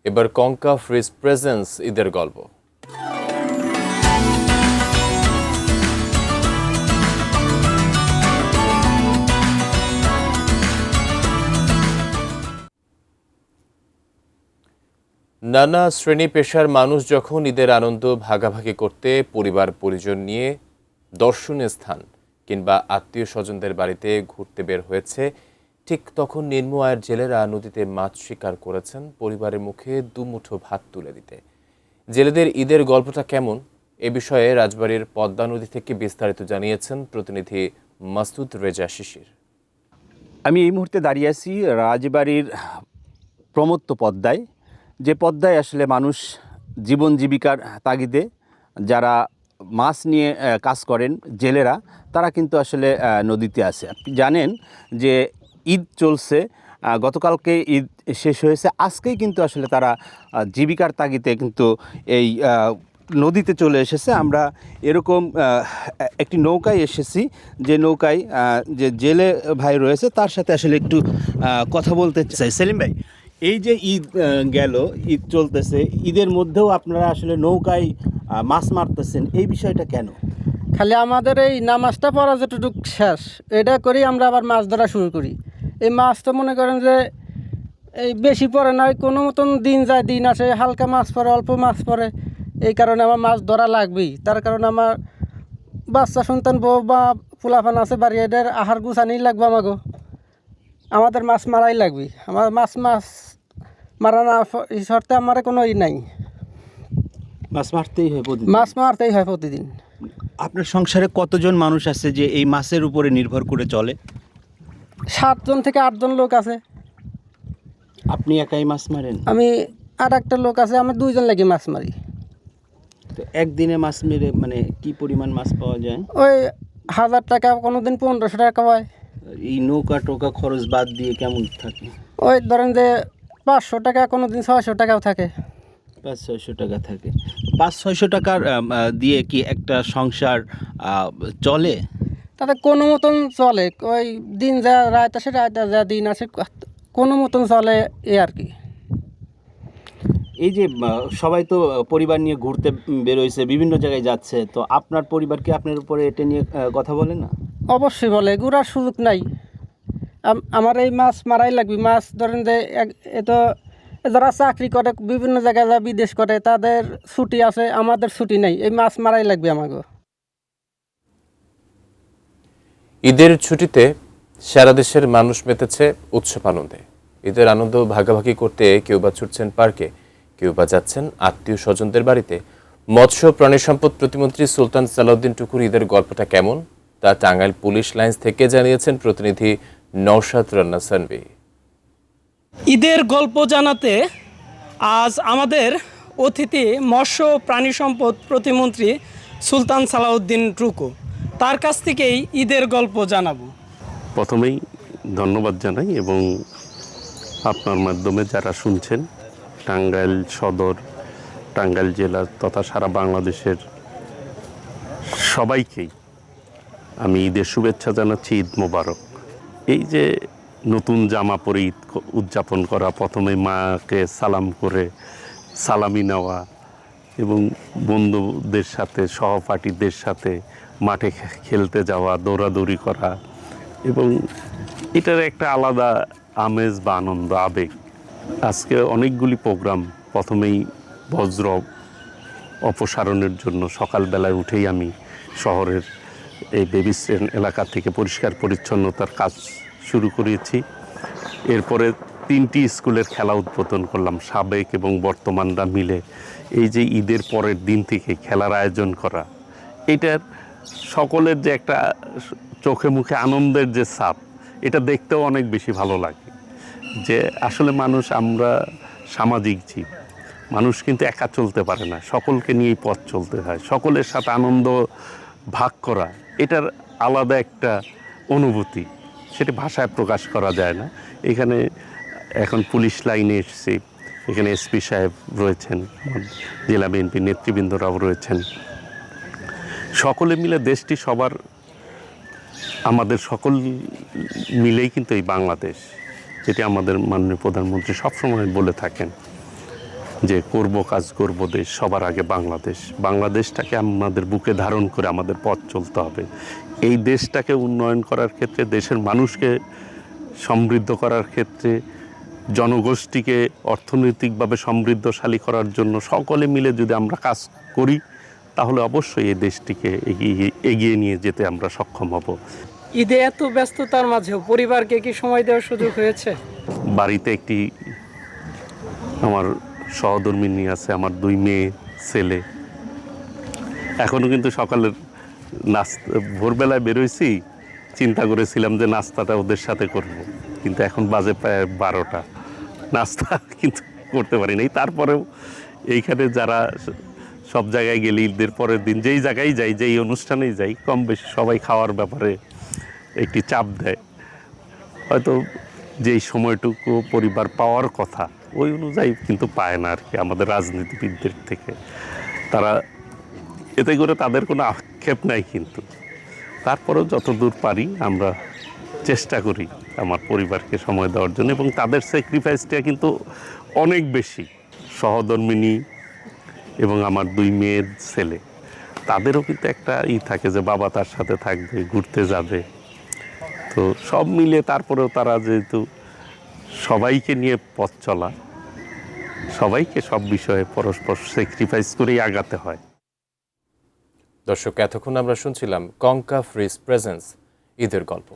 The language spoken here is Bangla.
এবার কঙ্কা ফ্রিজ প্রেজেন্স ঈদের গল্প। নানা শ্রেণী পেশার মানুষ যখন ঈদের আনন্দ ভাগাভাগি করতে পরিবার পরিজন নিয়ে দর্শনীয় স্থান কিংবা আত্মীয় স্বজনদের বাড়িতে ঘুরতে বের হয়েছে, ঠিক তখন নিম্ন আয়ের জেলেরা নদীতে মাছ শিকার করেছেন পরিবারের মুখে দুমুঠো ভাত তুলে দিতে। জেলেদের ঈদের গল্পটা কেমন, এ বিষয়ে রাজবাড়ীর পদ্মা নদী থেকে বিস্তারিত জানিয়েছেন প্রতিনিধি মাসুদ রেজা শিশির। আমি এই মুহূর্তে দাঁড়িয়ে আছি রাজবাড়ীর প্রমত্ত পদ্মায়, যে পদ্মায় আসলে মানুষ জীবন জীবিকার তাগিদে যারা মাছ নিয়ে কাজ করেন জেলেরা, তারা কিন্তু আসলে নদীতে আসে। আপনি জানেন যে ঈদ চলছে, গতকালকে ঈদ শেষ হয়েছে, আজকেই কিন্তু আসলে তারা জীবিকার তাগিদে কিন্তু এই নদীতে চলে এসেছে। আমরা এরকম একটি নৌকায় এসেছি, যে নৌকায় যে জেলে ভাই রয়েছে তার সাথে আসলে একটু কথা বলতে চাই। সেলিম ভাই, এই যে ঈদ গেল, ঈদ চলতেছে, ঈদের মধ্যেও আপনারা আসলে নৌকায় মাছ মারতেছেন, এই বিষয়টা কেন? খালি আমাদের এই নামাজটা পড়া যতটুকু শেষ, এটা করেই আমরা আবার মাছ ধরা শুরু করি। এই মাছ তো মনে করেন যে এই বেশি পড়ে নয়, কোনো মতন দিন যায় দিন আসে, হালকা মাছ পড়ে, অল্প মাছ পড়ে, এই কারণে আমার মাছ ধরা লাগবেই। তার কারণে আমার বাচ্চা সন্তান বউ বা পোলাপান আছে বাড়ি, এদের আহার গুছানি লাগবে, আমাদের মাছ মারাই লাগবে। আমার মাছ মারা না শর্তে আমার কোনো নাই, মাছ মারতেই হয় প্রতিদিন? মাছ মারতেই হয় প্রতিদিন। আপনার সংসারে কতজন মানুষ আছে যে এই মাছের উপরে নির্ভর করে চলে? 7 জন থেকে 8 জন লোক আছে। আপনি একাই মাছ মারেন? আমি আর একটা লোক আছে, আমি 2 জন লাগি মাছ মারি। তো একদিনে মাছ মেরে মানে কি পরিমাণ মাছ পাওয়া যায়? ওই 1000 টাকা, কোনো দিন 1500 টাকা হয়। এই নৌকা টোকা খরচ বাদ দিয়ে কেমন থাকে? ওই ধরেন যে 500 টাকা, কোনো দিন 600 টাকাও থাকে। 500-600 টাকা থাকে। 500-600 টাকার দিয়ে কি একটা সংসার চলে? তাতে কোনো মতন চলে, ওই দিন যা রাত আসে, রাত যা দিন আসে, কোনো মতন চলে এই আর কি। এই যে সবাই তো পরিবার নিয়ে ঘুরতে বেরোইছে, বিভিন্ন জায়গায় যাচ্ছে, তো আপনার পরিবার কি আপনার উপরে এটা নিয়ে কথা বলে না? অবশ্যই বলে, ঘোরার সুযোগ নাই। আমার এই মাছ মারাই লাগবে। মাছ ধরেন যে তো যারা চাকরি করে বিভিন্ন জায়গায় যা বিদেশ করে, তাদের ছুটি আছে, আমাদের ছুটি নেই, এই মাছ মারাই লাগবে আমাকে। ঈদের ছুটিতে সারা দেশের মানুষ মেতেছে উৎসব আনন্দে। ঈদের আনন্দ ভাগাভাগি করতে কেউ বা ছুটছেন পার্কে, কেউ বা যাচ্ছেন আত্মীয় স্বজনদের বাড়িতে। মৎস্য প্রাণী সম্পদ প্রতিমন্ত্রী সুলতান সালাউদ্দিন টুকুর ঈদের গল্পটা কেমন, তা টাঙ্গাইল পুলিশ লাইন্স থেকে জানিয়েছেন প্রতিনিধি নওশাদ রান্না সানভি। ঈদের গল্প জানাতে আজ আমাদের অতিথি মৎস্য প্রাণী সম্পদ প্রতিমন্ত্রী সুলতান সালাউদ্দিন টুকু। তার কাছ থেকেই ঈদের গল্প জানাবো। প্রথমেই ধন্যবাদ জানাই, এবং আপনার মাধ্যমে যারা শুনছেন টাঙ্গাইল সদর, টাঙ্গাইল জেলা তথা সারা বাংলাদেশের সবাইকেই আমি ঈদের শুভেচ্ছা জানাচ্ছি। ঈদ মোবারক। এই যে নতুন জামা পরে ঈদ উদযাপন করা, প্রথমে মাকে সালাম করে সালামি নেওয়া, এবং বন্ধুদের সাথে সহপাঠীদের সাথে মাঠে খেলতে যাওয়া, দৌড়াদৌড়ি করা, এবং এটার একটা আলাদা আমেজ বা আনন্দ, আবেগ। আজকে অনেকগুলি প্রোগ্রাম। প্রথমেই বজ্র অপসারণের জন্য সকালবেলায় উঠেই আমি শহরের এই বেবি স্ট্যান্ড এলাকা থেকে পরিষ্কার পরিচ্ছন্নতার কাজ শুরু করেছি। এরপরে 3টি স্কুলের খেলা উদ্বোধন করলাম, সাবেক এবং বর্তমানরা মিলে। এই যে ঈদের পরের দিন থেকে খেলার আয়োজন করা, এটার সকলের যে একটা চোখে মুখে আনন্দের যে ছাপ, এটা দেখতেও অনেক বেশি ভালো লাগে। যে আসলে মানুষ, আমরা সামাজিক জীব, মানুষ কিন্তু একা চলতে পারে না, সকলকে নিয়েই পথ চলতে হয়। সকলের সাথে আনন্দ ভাগ করা, এটার আলাদা একটা অনুভূতি, সেটা ভাষায় প্রকাশ করা যায় না। এখানে এখন পুলিশ লাইনে এসেছি, এখানে এসপি সাহেব রয়েছেন, জেলা বিএনপি নেতৃবৃন্দরাও রয়েছেন। সকলে মিলে দেশটি সবার, আমাদের সকল মিলেই কিন্তু এই বাংলাদেশ, যেটি আমাদের মাননীয় প্রধানমন্ত্রী সবসময় বলে থাকেন। যে করব কাজ করব দেশ, সবার আগে বাংলাদেশ, বাংলাদেশটাকে আমাদের বুকে ধারণ করে আমাদের পথ চলতে হবে। এই দেশটাকে উন্নয়ন করার ক্ষেত্রে, দেশের মানুষকে সমৃদ্ধ করার ক্ষেত্রে, জনগোষ্ঠীকে অর্থনৈতিকভাবে সমৃদ্ধশালী করার জন্য সকলে মিলে যদি আমরা কাজ করি, তাহলে অবশ্যই এই দেশটিকে এগিয়ে নিয়ে যেতে আমরা সক্ষম হব। ঈদে এত ব্যস্ততার মাঝেও পরিবারকে কি সময় দেওয়ার সুযোগ হয়েছে? বাড়িতে একটি আমার সহধর্মিণী আছে, আমার 2 মেয়ে ছেলে। এখনও কিন্তু সকালের নাস্তা, ভোরবেলায় বেরোইছি, চিন্তা করেছিলাম যে নাস্তাটা ওদের সাথে করব, কিন্তু এখন বাজে প্রায় 12টা, নাস্তা কিন্তু করতে পারি নাই। তারপরেও এইখানে যারা সব জায়গায় গেলে ঈদের পরের দিন যেই জায়গায় যাই, যেই অনুষ্ঠানেই যাই, কম বেশি সবাই খাওয়ার ব্যাপারে একটি চাপ দেয়। হয়তো যেই সময়টুকু পরিবার পাওয়ার কথা ওই অনুযায়ী কিন্তু পায় না আর কি, আমাদের রাজনীতিবিদদের থেকে। তারা এতে করে তাদের কোনো আক্ষেপ নাই, কিন্তু তারপরেও যতদূর পারি আমরা চেষ্টা করি আমার পরিবারকে সময় দেওয়ার জন্য, এবং তাদের স্যাক্রিফাইসটা কিন্তু অনেক বেশি। সহধর্মিণী এবং আমার 2 মেয়ের ছেলে, তাদেরও কিন্তু একটা থাকে যে বাবা তার সাথে থাকবে, ঘুরতে যাবে। তো সব মিলে তারপরেও তারা যেহেতু সবাইকে নিয়ে পথ চলা, সবাইকে সব বিষয়ে পরস্পর স্যাক্রিফাইস করেই আগাতে হয়। দর্শক, এতক্ষণ আমরা শুনছিলাম কঙ্কা ফ্রিজ প্রেজেন্স ঈদের গল্প।